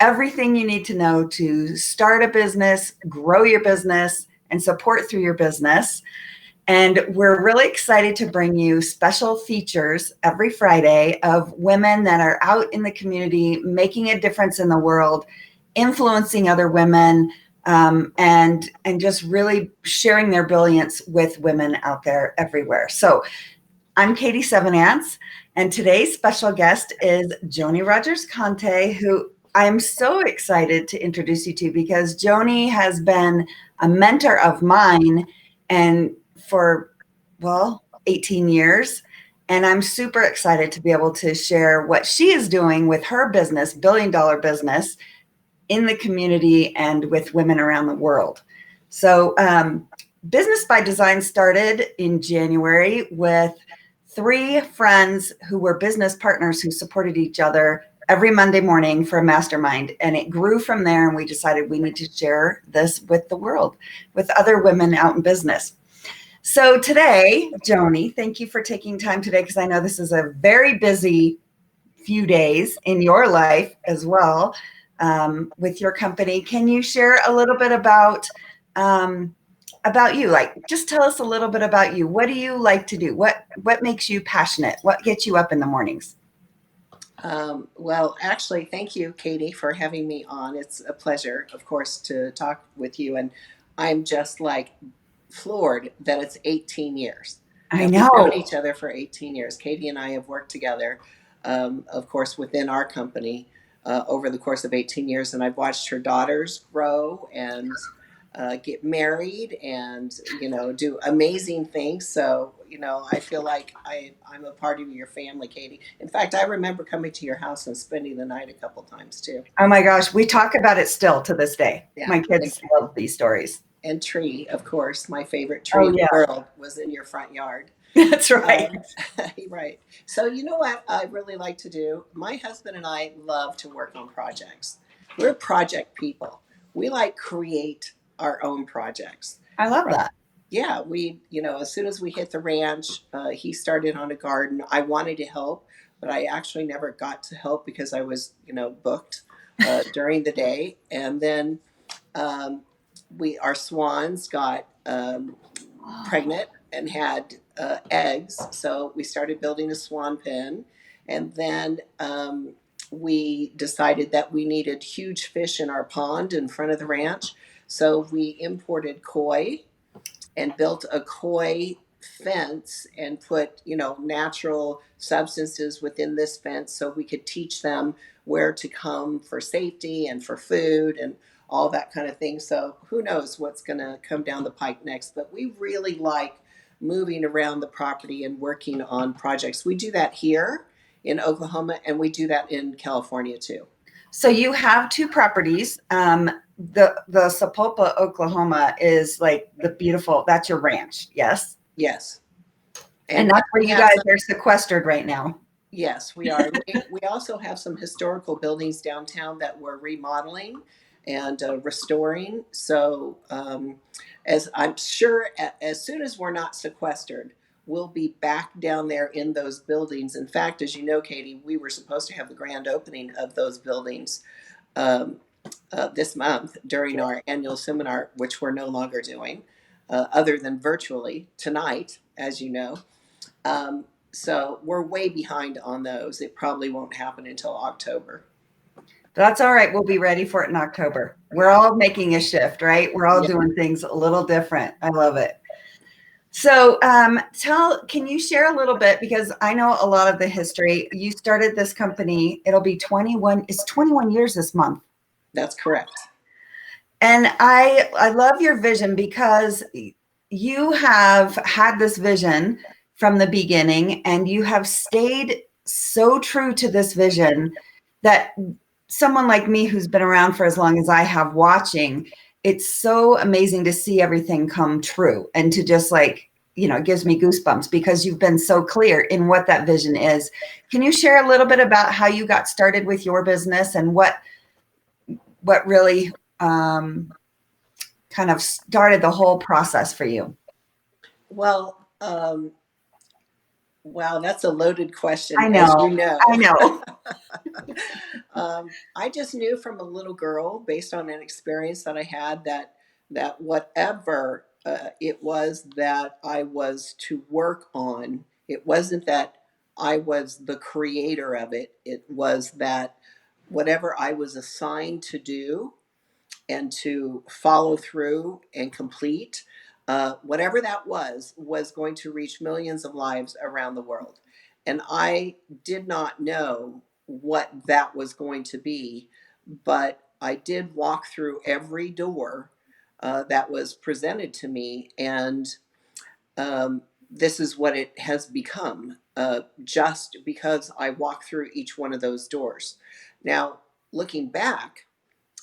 everything you need to know to start a business, grow your business, and support through your business. And we're really excited to bring you special features every Friday of women that are out in the community, making a difference in the world, influencing other women, and just really sharing their brilliance with women out there everywhere. So I'm Katie Sevenance, and today's special guest is Joni Rogers Conte, who I'm so excited to introduce you to, because Joni has been a mentor of mine and for, 18 years. And I'm super excited to be able to share what she is doing with her business, billion-dollar business, in the community and with women around the world. So Business by Design started in January with 3 friends who were business partners who supported each other every Monday morning for a mastermind. And it grew from there, and we decided we need to share this with the world, with other women out in business. So today, Joni, thank you for taking time today, because I know this is a very busy few days in your life as well, with your company. Can you share a little bit about you? Like, just tell us a little bit about you. What do you like to do? What makes you passionate? What gets you up in the mornings? Well, actually, thank you, Katie, for having me on. It's a pleasure, of course, to talk with you. And I'm just like floored that it's 18 years. I We've know. known each other for 18 years. Katie and I have worked together, of course, within our company over the course of 18 years. And I've watched her daughters grow and get married and, do amazing things. So, I feel like I'm a part of your family, Katie. In fact, I remember coming to your house and spending the night a couple times too. Oh my gosh, we talk about it still to this day. Yeah. My kids love these stories. And tree, of course, my favorite tree in the world was in your front yard. That's right. Right. So you know what I really like to do? My husband and I love to work on projects. We're project people. We like create our own projects. I love that. Yeah, as soon as we hit the ranch, he started on a garden. I wanted to help, but I actually never got to help because I was, booked during the day. And then our swans got pregnant and had eggs, so we started building a swan pen. And then we decided that we needed huge fish in our pond in front of the ranch, so we imported koi and built a koi fence and put natural substances within this fence so we could teach them where to come for safety and for food and all that kind of thing. So who knows what's going to come down the pike next, but we really like moving around the property and working on projects. We do that here in Oklahoma, and we do that in California too. So you have 2 properties. The Sapulpa, Oklahoma is like the beautiful, that's your ranch. Yes. Yes. And that's where you guys are sequestered right now. Yes, we are. We also have some historical buildings downtown that we're remodeling and restoring. So as I'm sure, as soon as we're not sequestered, we'll be back down there in those buildings. In fact, as you know, Katie, we were supposed to have the grand opening of those buildings this month during our annual seminar, which we're no longer doing, other than virtually tonight, as you know. So we're way behind on those. It probably won't happen until October. That's all right. We'll be ready for it in October. We're all making a shift, right? We're all doing things a little different. I love it. So can you share a little bit, because I know a lot of the history. You started this company, it's 21 years this month. That's correct. And I love your vision, because you have had this vision from the beginning, and you have stayed so true to this vision that someone like me, who's been around for as long as I have watching, it's so amazing to see everything come true, and to just it gives me goosebumps, because you've been so clear in what that vision is. Can you share a little bit about how you got started with your business and what really kind of started the whole process for you? Well, Wow, that's a loaded question, I as know. you know. I know. I just knew from a little girl, based on an experience that I had, that whatever it was that I was to work on, it wasn't that I was the creator of it. It was that whatever I was assigned to do and to follow through and complete, whatever that was going to reach millions of lives around the world. And I did not know what that was going to be, but I did walk through every door that was presented to me, and this is what it has become, just because I walked through each one of those doors. Now, looking back,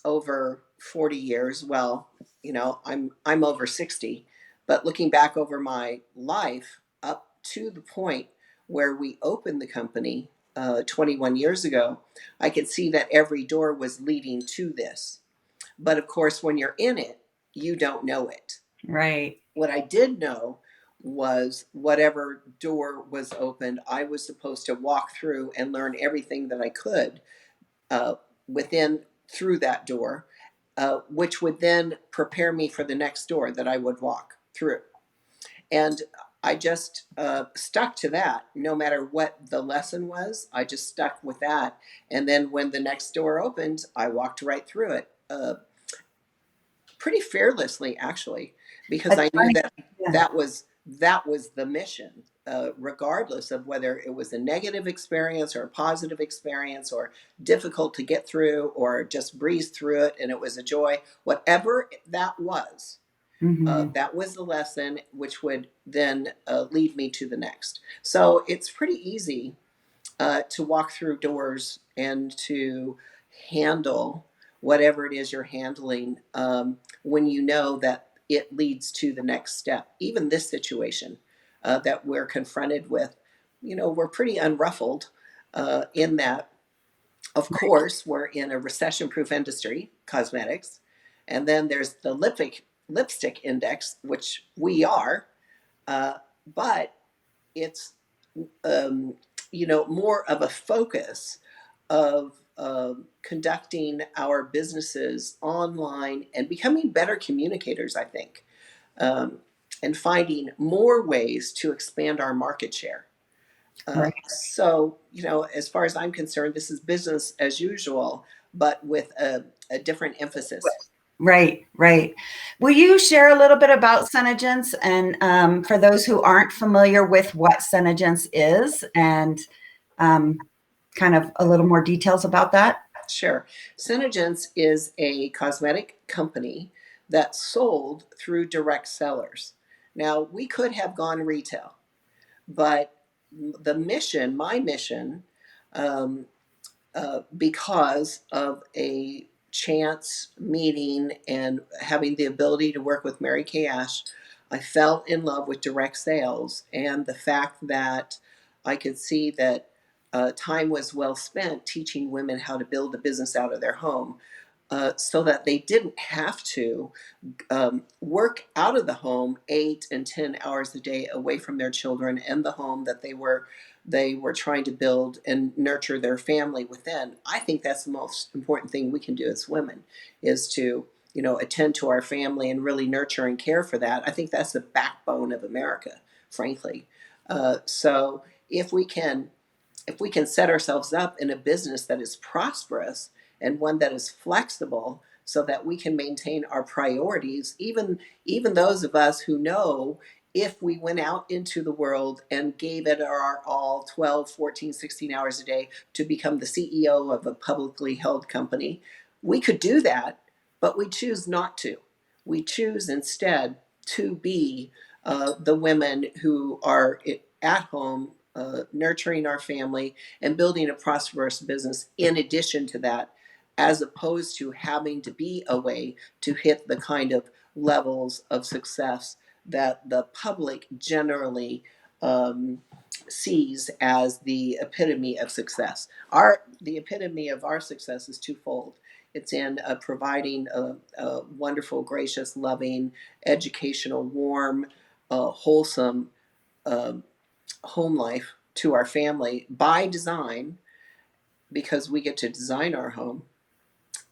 over 40 years, well, I'm over 60, but looking back over my life up to the point where we opened the company 21 years ago, I could see that every door was leading to this. But of course, when you're in it, you don't know it. Right. What I did know was whatever door was opened, I was supposed to walk through and learn everything that I could uh, within through that door, which would then prepare me for the next door that I would walk through. And I just stuck to that no matter what the lesson was. I just stuck with that. And then when the next door opened, I walked right through it pretty fearlessly, actually, because That's I knew funny. that Yeah. that was the mission, regardless of whether it was a negative experience or a positive experience or difficult to get through or just breeze through it and it was a joy. Whatever Hmm. that was the lesson, which would then lead me to the next. So it's pretty easy to walk through doors and to handle whatever it is you're handling, when you know that it leads to the next step. Even this situation that we're confronted with, we're pretty unruffled in that, of course, we're in a recession proof industry, cosmetics. And then there's the lipstick index, which we are, uh, but it's um, more of a focus of conducting our businesses online and becoming better communicators, I think, um, and finding more ways to expand our market share. Right. So, as far as I'm concerned, this is business as usual, but with a different emphasis. Right, right. Will you share a little bit about SeneGence and for those who aren't familiar with what SeneGence is and um, kind of a little more details about that? Sure. SeneGence is a cosmetic company that sold through direct sellers. Now, we could have gone retail, but my mission, um, because of a chance meeting and having the ability to work with Mary Kay Ash, I fell in love with direct sales and the fact that I could see that time was well spent teaching women how to build a business out of their home, so that they didn't have to work out of the home 8 and 10 hours a day away from their children and the home that they were trying to build and nurture their family within. I think that's the most important thing we can do as women is to attend to our family and really nurture and care for that. I think that's the backbone of America, frankly. So if we can set ourselves up in a business that is prosperous and one that is flexible so that we can maintain our priorities, even those of us who know if we went out into the world and gave it our all 12, 14, 16 hours a day to become the CEO of a publicly held company, we could do that, but we choose not to. We choose instead to be the women who are at home, nurturing our family and building a prosperous business in addition to that, as opposed to having to be away to hit the kind of levels of success that the public generally um, sees as the epitome of success. The epitome of our success is twofold. It's in providing a wonderful, gracious, loving, educational, warm, wholesome, um, home life to our family by design, because we get to design our home,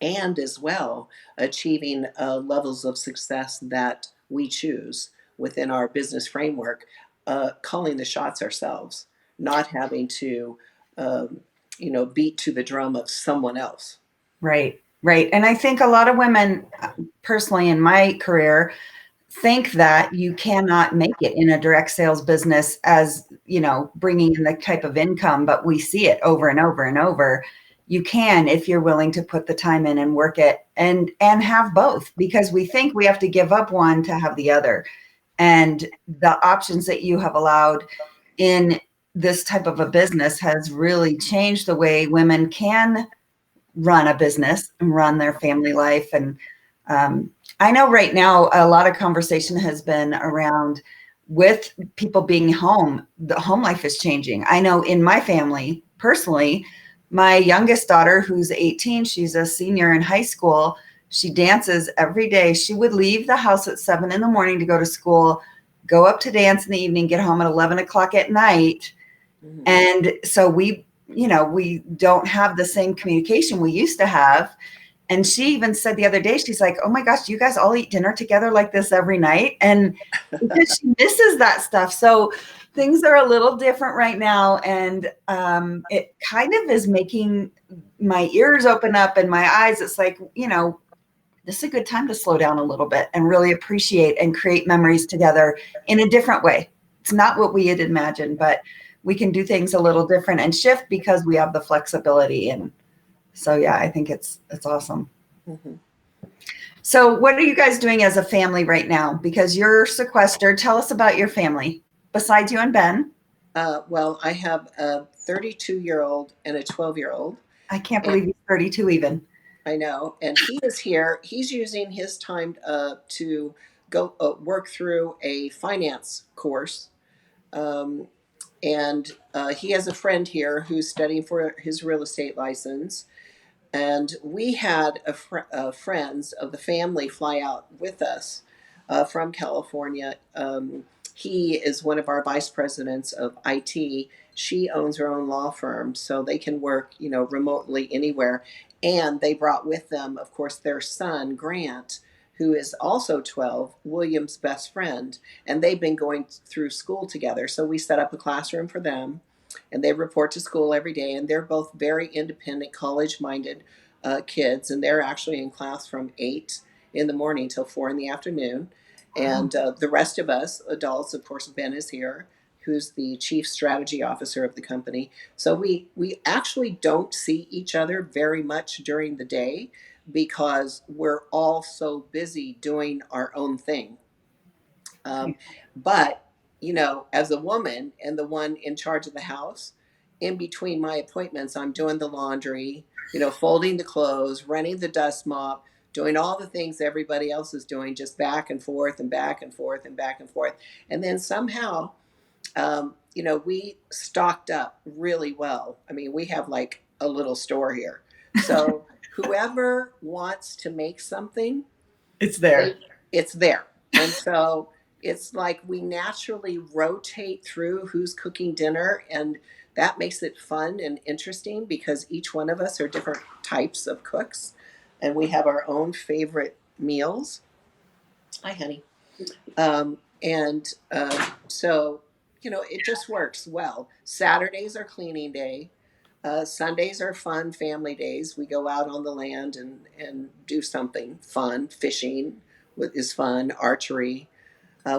and as well achieving levels of success that we choose within our business framework, calling the shots ourselves, not having to, um, beat to the drum of someone else. Right, right. And I think a lot of women, personally in my career, think that you cannot make it in a direct sales business as, bringing in the type of income, but we see it over and over and over. You can, if you're willing to put the time in and work it and have both, because we think we have to give up one to have the other. And the options that you have allowed in this type of a business has really changed the way women can run a business and run their family life. And I know right now a lot of conversation has been around, with people being home, the home life is changing. I know in my family, personally, my youngest daughter, who's 18, she's a senior in high school. She dances every day. She would leave the house at 7 a.m. to go to school, go up to dance in the evening, get home at 11 o'clock at night. Mm-hmm. And so we don't have the same communication we used to have. And she even said the other day, she's like, oh my gosh, do you guys all eat dinner together like this every night? And because she misses that stuff. So things are a little different right now. And it kind of is making my ears open up and my eyes. It's like, this is a good time to slow down a little bit and really appreciate and create memories together in a different way. It's not what we had imagined, but we can do things a little different and shift because we have the flexibility. And so, yeah, I think it's awesome. Mm-hmm. So what are you guys doing as a family right now? Because you're sequestered. Tell us about your family besides you and Ben. Well, I have a 32-year-old and a 12-year-old. I can't believe he's 32 even. I know. And he is here. He's using his time to go work through a finance course. Um, and he has a friend here who's studying for his real estate license. And we had friends of the family fly out with us from California. He is one of our vice presidents of IT. She owns her own law firm, so they can work, remotely anywhere. And they brought with them, of course, their son, Grant, who is also 12, William's best friend. And they've been going through school together. So we set up a classroom for them, and they report to school every day. And they're both very independent, college-minded kids. And they're actually in class from 8 in the morning till 4 in the afternoon. And the rest of us adults, of course, Ben is here, who's the chief strategy officer of the company. So we actually don't see each other very much during the day because we're all so busy doing our own thing. But, as a woman and the one in charge of the house, in between my appointments, I'm doing the laundry, folding the clothes, running the dust mop, doing all the things everybody else is doing, just back and forth and back and forth and back and forth. And then somehow, we stocked up really well. I mean, we have like a little store here. So whoever wants to make something, it's there. It's there. And so it's like we naturally rotate through who's cooking dinner, and that makes it fun and interesting because each one of us are different types of cooks and we have our own favorite meals. Hi, honey. And so, it just works well. Saturdays are cleaning day. Sundays are fun family days. We go out on the land and do something fun. Fishing is fun, archery.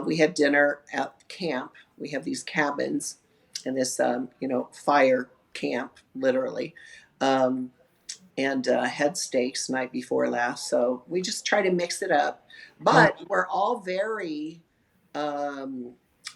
We have dinner at camp. We have these cabins and this, fire camp, literally, and had steaks night before last. So we just try to mix it up. But we're all very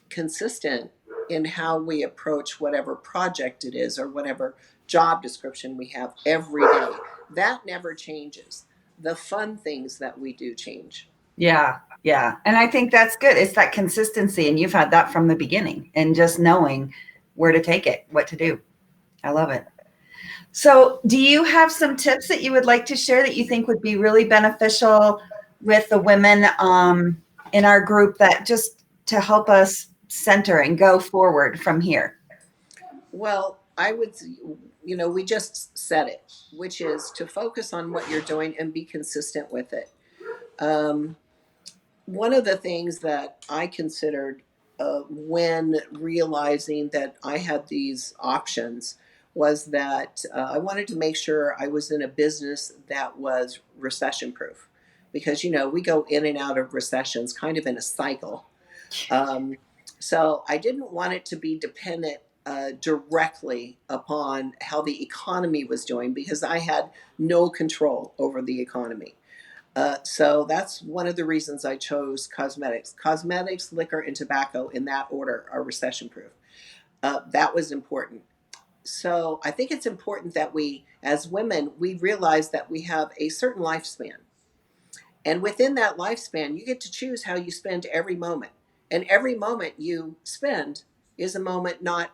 consistent in how we approach whatever project it is or whatever job description we have every day. That never changes. The fun things that we do change. Yeah. Yeah. And I think that's good. It's that consistency. And you've had that from the beginning and just knowing where to take it, what to do. I love it. So do you have some tips that you would like to share that you think would be really beneficial with the women in our group, that just to help us center and go forward from here? Well, I would, we just said it, which is to focus on what you're doing and be consistent with it. Um, One of the things that I considered when realizing that I had these options was that I wanted to make sure I was in a business that was recession proof. Because, we go in and out of recessions kind of in a cycle. Um, so I didn't want it to be dependent directly upon how the economy was doing because I had no control over the economy. So that's one of the reasons I chose cosmetics. Cosmetics, liquor, and tobacco in that order are recession proof. That was important. So I think it's important that we, as women, we realize that we have a certain lifespan. And within that lifespan, you get to choose how you spend every moment. And every moment you spend is a moment not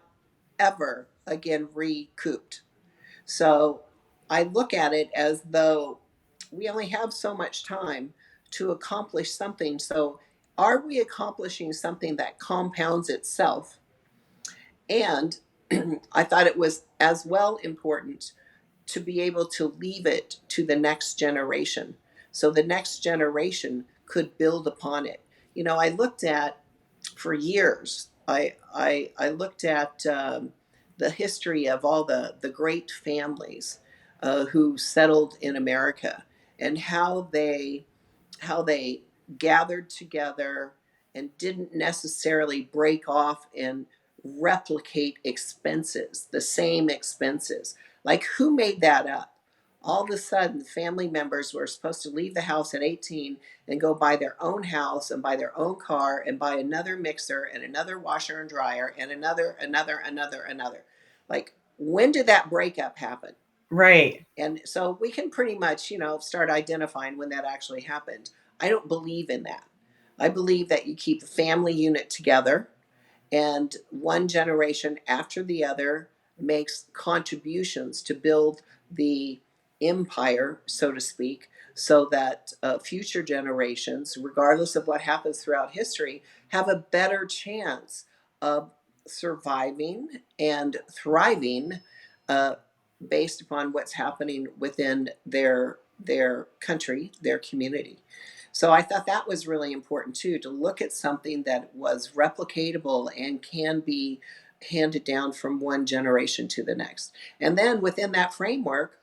ever again recouped. So I look at it as though we only have so much time to accomplish something. So are we accomplishing something that compounds itself? And I thought it was as well important to be able to leave it to the next generation. So the next generation could build upon it. I looked at for years, I looked at the history of all the great families who settled in America and how they gathered together and didn't necessarily break off and replicate expenses, the same expenses. Like, who made that up? All of a sudden, family members were supposed to leave the house at 18 and go buy their own house and buy their own car and buy another mixer and another washer and dryer and another. Like, when did that breakup happen? Right. And so we can pretty much, start identifying when that actually happened. I don't believe in that. I believe that you keep the family unit together and one generation after the other makes contributions to build the empire, so to speak, so that future generations, regardless of what happens throughout history, have a better chance of surviving and thriving uh, based upon what's happening within their country, their community. So I thought that was really important too, to look at something that was replicatable and can be handed down from one generation to the next. And then within that framework,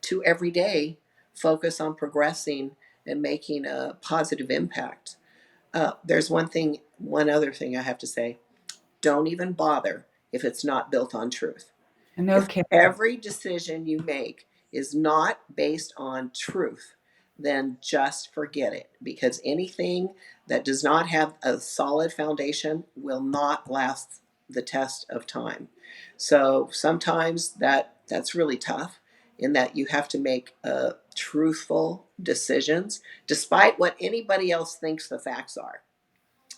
to every day focus on progressing and making a positive impact. There's one other thing I have to say. Don't even bother if it's not built on truth. If Okay. every decision you make is not based on truth, then just forget it, because anything that does not have a solid foundation will not last the test of time. So sometimes that's really tough in that you have to make truthful decisions despite what anybody else thinks the facts are.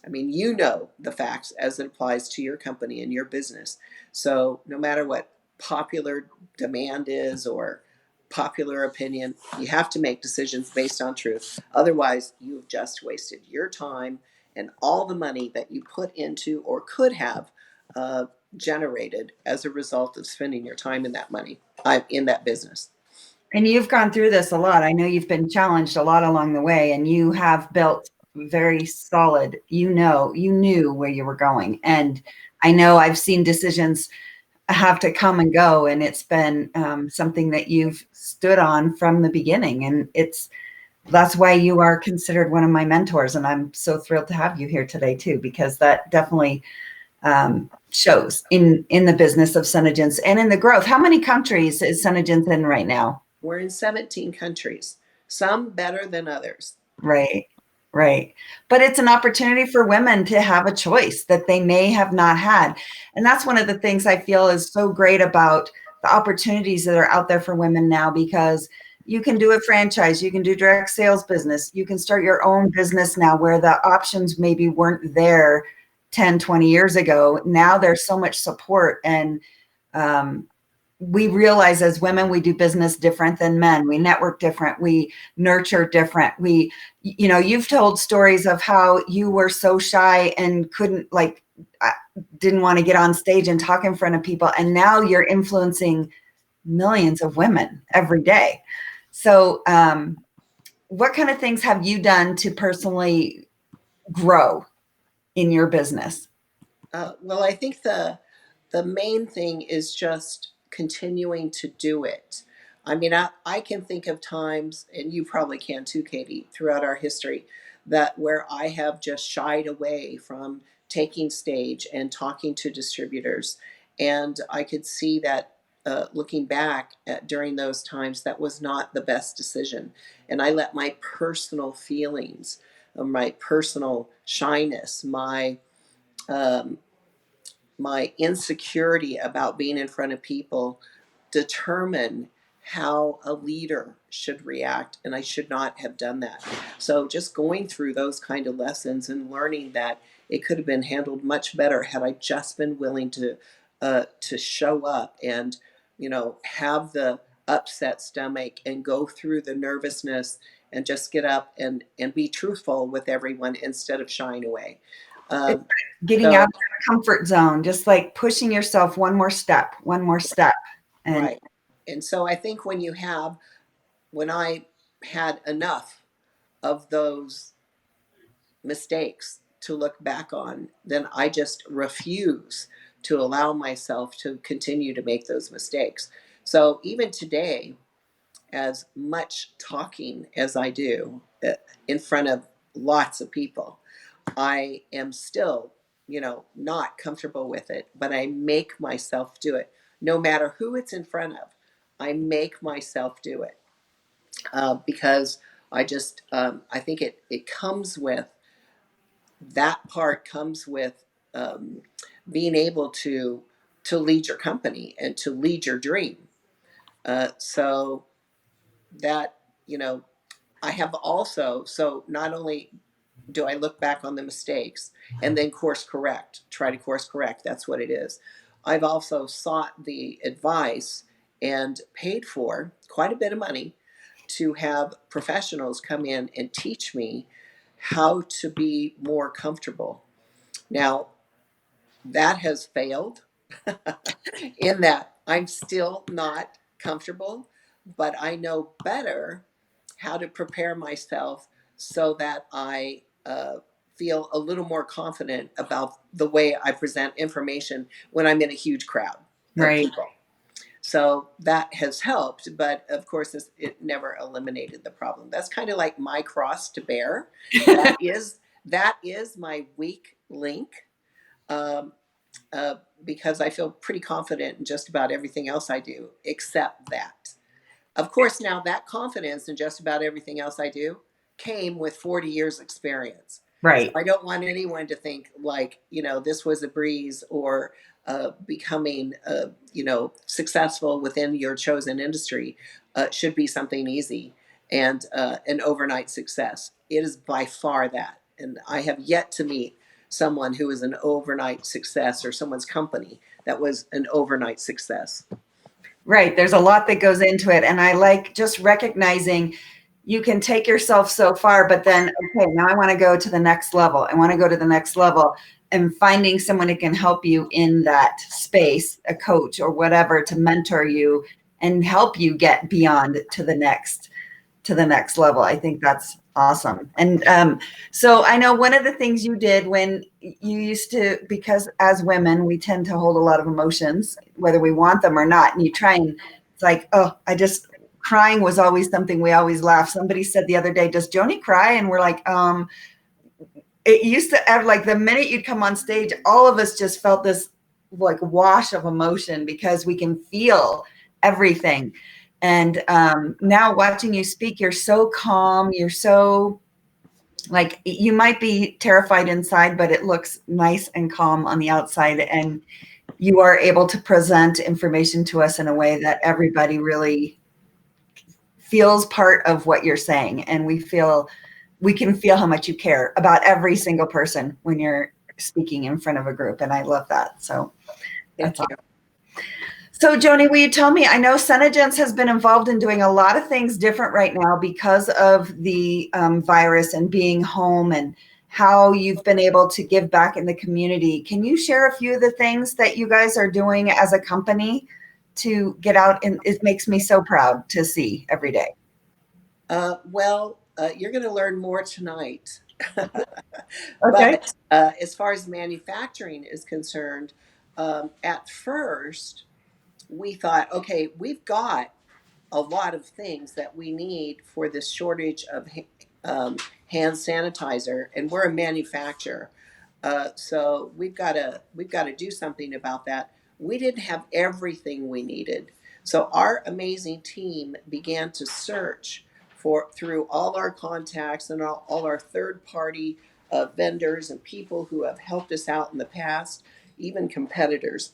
I mean, the facts as it applies to your company and your business. So no matter what popular demand is or popular opinion, you have to make decisions based on truth. Otherwise, you've just wasted your time and all the money that you put into or could have uh, generated as a result of spending your time in that money, in that business. And you've gone through this a lot. I know you've been challenged a lot along the way, and you have built very solid, you knew where you were going. And I know I've seen decisions have to come and go, and it's been something that you've stood on from the beginning. And that's why you are considered one of my mentors. And I'm so thrilled to have you here today too, because that definitely shows in the business of SeneGence and in the growth. How many countries is SeneGence in right now? We're in 17 countries, some better than others. Right, right. But it's an opportunity for women to have a choice that they may have not had. And that's one of the things I feel is so great about the opportunities that are out there for women now, because you can do a franchise, you can do direct sales business, you can start your own business now where the options maybe weren't there 10, 20 years ago. Now there's so much support and we realize as women, we do business different than men. We network different. We nurture different. You've told stories of how you were so shy and couldn't didn't want to get on stage and talk in front of people. And now you're influencing millions of women every day. So, what kind of things have you done to personally grow in your business? Well, I think the main thing is just continuing to do it. I mean, I can think of times, and you probably can too, Katie, throughout our history, that where I have just shied away from taking stage and talking to distributors. And I could see that looking back during those times, that was not the best decision. And I let my personal feelings, my personal shyness, um, my insecurity about being in front of people determine how a leader should react, and I should not have done that. So just going through those kind of lessons and learning that it could have been handled much better had I just been willing to show up and have the upset stomach and go through the nervousness and just get up and be truthful with everyone instead of shying away. It's um, getting out so of your comfort zone, just like pushing yourself one more step, one more step. And right. And so I think when I had enough of those mistakes to look back on, then I just refuse to allow myself to continue to make those mistakes. So even today, as much talking as I do in front of lots of people, I am still, not comfortable with it, but I make myself do it. No matter who it's in front of, I make myself do it because I think it comes with, that part comes with being able to lead your company and to lead your dream. So that, I have also, so not only do I look back on the mistakes and then try to course correct? That's what it is. I've also sought the advice and paid for quite a bit of money to have professionals come in and teach me how to be more comfortable. Now, that has failed in that I'm still not comfortable, but I know better how to prepare myself so that I feel a little more confident about the way I present information when I'm in a huge crowd of right. people. So that has helped, but of course, it never eliminated the problem. That's kind of like my cross to bear. That is my weak link. Um, because I feel pretty confident in just about everything else I do, except that. Of course, now that confidence in just about everything else I do came with 40 years experience. So Right. I don't want anyone to think like, this was a breeze or becoming, successful within your chosen industry should be something easy and an overnight success. It is by far that. And I have yet to meet someone who is an overnight success or someone's company that was an overnight success. Right. There's a lot that goes into it. And I like just recognizing you can take yourself so far, but then, okay, now I want to go to the next level. I want to go to the next level, and finding someone who can help you in that space, a coach or whatever, to mentor you and help you get beyond to the next level. I think that's awesome. And so I know one of the things you did when you used to, because as women, we tend to hold a lot of emotions, whether we want them or not. And you try and it's like, oh, crying was always something we always laugh. Somebody said the other day, does Joni cry? And we're like, it used to have like the minute you'd come on stage, all of us just felt this like wash of emotion because we can feel everything. And now watching you speak, you're so calm. You're so like, you might be terrified inside, but it looks nice and calm on the outside. And you are able to present information to us in a way that everybody really feels part of what you're saying. And we can feel how much you care about every single person when you're speaking in front of a group. And I love that. So Thank that's you. awesome. So, Joni, will you tell me? I know SeneGence has been involved in doing a lot of things different right now because of the virus and being home and how you've been able to give back in the community. Can you share a few of the things that you guys are doing as a company to get out? And it makes me so proud to see every day. You're going to learn more tonight. Okay. But as far as manufacturing is concerned, at first we thought, okay, we've got a lot of things that we need for this shortage of hand sanitizer, and we're a manufacturer, so we've got to do something about that. We didn't have everything we needed, so our amazing team began to search for through all our contacts and all our third party vendors and people who have helped us out in the past, even competitors,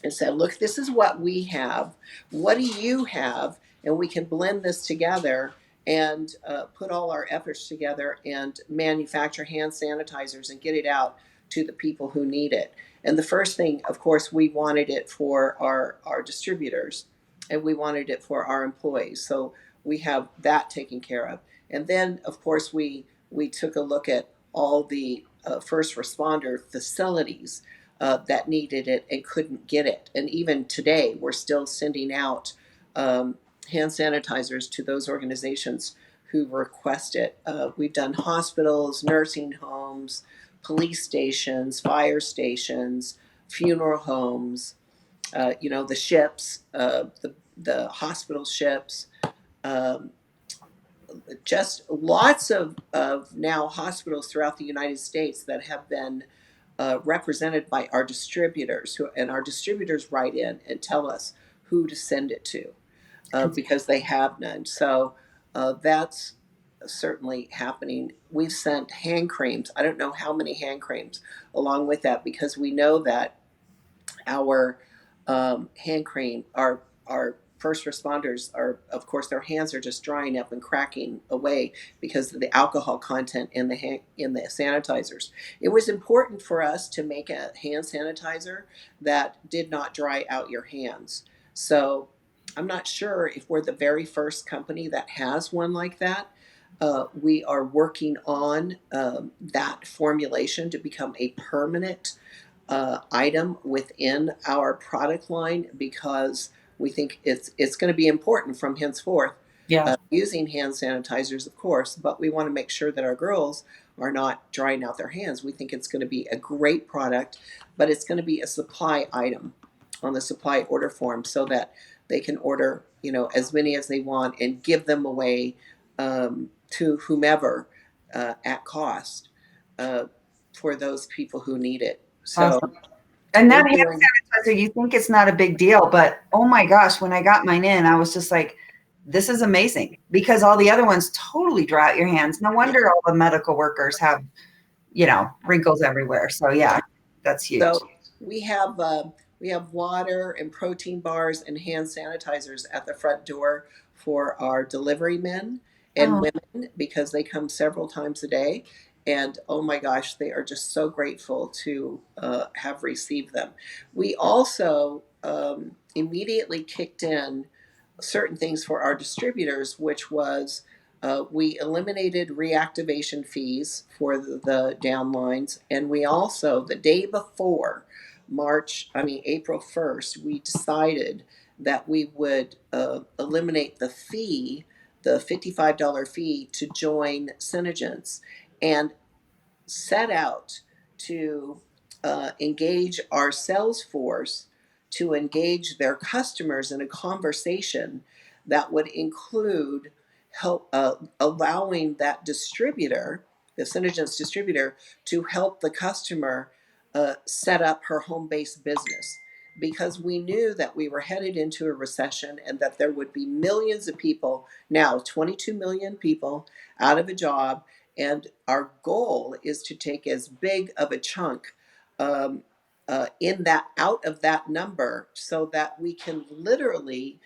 and said, look, this is what we have. What do you have? And we can blend this together and put all our efforts together and manufacture hand sanitizers and get it out to the people who need it. And the first thing, of course, we wanted it for our distributors, and we wanted it for our employees. So we have that taken care of. And then, of course, we took a look at all the first responder facilities that needed it and couldn't get it. And even today, we're still sending out hand sanitizers to those organizations who request it. We've done hospitals, nursing homes, police stations, fire stations, funeral homes, the ships, the hospital ships. Um, just lots of now hospitals throughout the United States that have been represented by our distributors, and our distributors write in and tell us who to send it to because they have none. So that's certainly happening. We've sent hand creams. I don't know how many hand creams along with that, because we know that our hand cream, our first responders are, of course, their hands are just drying up and cracking away because of the alcohol content in the sanitizers. It was important for us to make a hand sanitizer that did not dry out your hands. So I'm not sure if we're the very first company that has one like that. We are working on that formulation to become a permanent item within our product line, because we think it's going to be important from henceforth. Yeah. Using hand sanitizers, of course, but we want to make sure that our girls are not drying out their hands. We think it's going to be a great product, but it's going to be a supply item on the supply order form, so that they can order, as many as they want and give them away to whomever at cost uh, for those people who need it. So Awesome. And we're that hand doing. sanitizer, you think it's not a big deal, but oh my gosh, when I got mine in, I was just like, this is amazing, because all the other ones totally dry out your hands. No Yeah. wonder all the medical workers have, wrinkles everywhere. So yeah, that's huge. So we have water and protein bars and hand sanitizers at the front door for our delivery men and Oh, women, because they come several times a day. And oh my gosh, they are just so grateful to have received them. We also immediately kicked in certain things for our distributors, which was we eliminated reactivation fees for the downlines, and we also, the day before April 1st, we decided that we would eliminate the fee, the $55 fee to join SeneGence, and set out to engage our sales force to engage their customers in a conversation that would include help allowing that distributor, the SeneGence distributor, to help the customer set up her home-based business, because we knew that we were headed into a recession and that there would be millions of people, now 22 million people, out of a job. And our goal is to take as big of a chunk um, in that out of that number, so that we can literally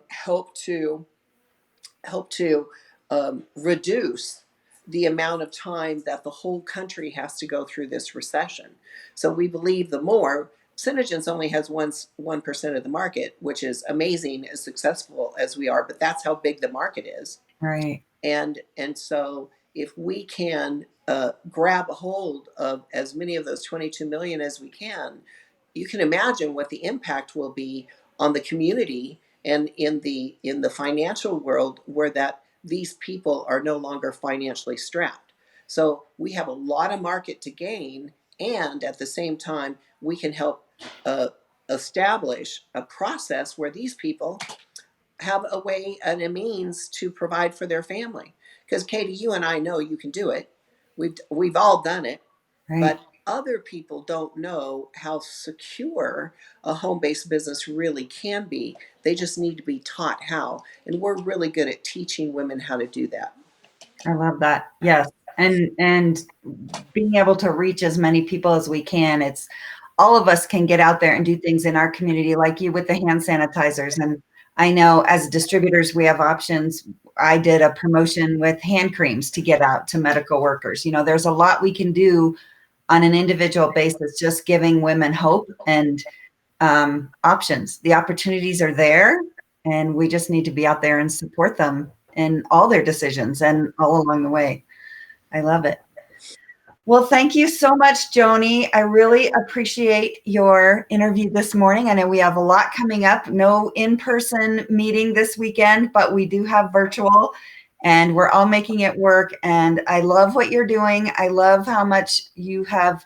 help to reduce the amount of time that the whole country has to go through this recession. So we believe the more SeneGence only has 1% of the market, which is amazing, as successful as we are, but that's how big the market is. Right. And so if we can grab a hold of as many of those 22 million as we can, you can imagine what the impact will be on the community and in the financial world, where that these people are no longer financially strapped. So we have a lot of market to gain, and at the same time we can help uh, establish a process where these people have a way and a means to provide for their family. Because Katie, you and I know you can do it. We've all done it, Right. but other people don't know how secure a home-based business really can be. They just need to be taught how, and we're really good at teaching women how to do that. I love that. Yes. And being able to reach as many people as we can. It's all of us can get out there and do things in our community, like you with the hand sanitizers. And I know as distributors, we have options. I did a promotion with hand creams to get out to medical workers. There's a lot we can do on an individual basis, just giving women hope and options. The opportunities are there, and we just need to be out there and support them in all their decisions and all along the way. I love it. Well, thank you so much, Joni. I really appreciate your interview this morning. I know we have a lot coming up. No in-person meeting this weekend, but we do have virtual, and we're all making it work. And I love what you're doing. I love how much you have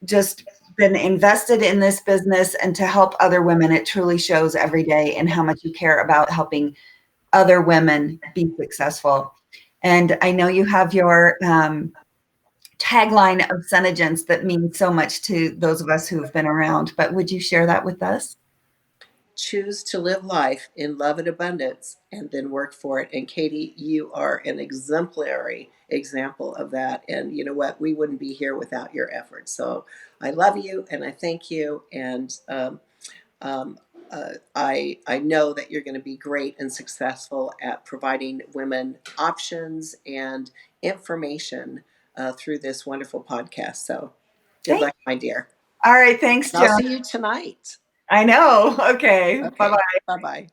just been invested in this business and to help other women. It truly shows every day in how much you care about helping other women be successful. And I know you have your tagline of SeneGence that means so much to those of us who have been around, but would you share that with us? Choose to live life in love and abundance, and then work for it. And Katie, you are an exemplary example of that. And you know what? We wouldn't be here without your efforts. So I love you and I thank you. And um, I know that you're going to be great and successful at providing women options and information through this wonderful podcast. So good luck, my dear. All right. Thanks, I'll Joan. see you tonight. I know. Okay. Okay. Bye-bye. Bye bye.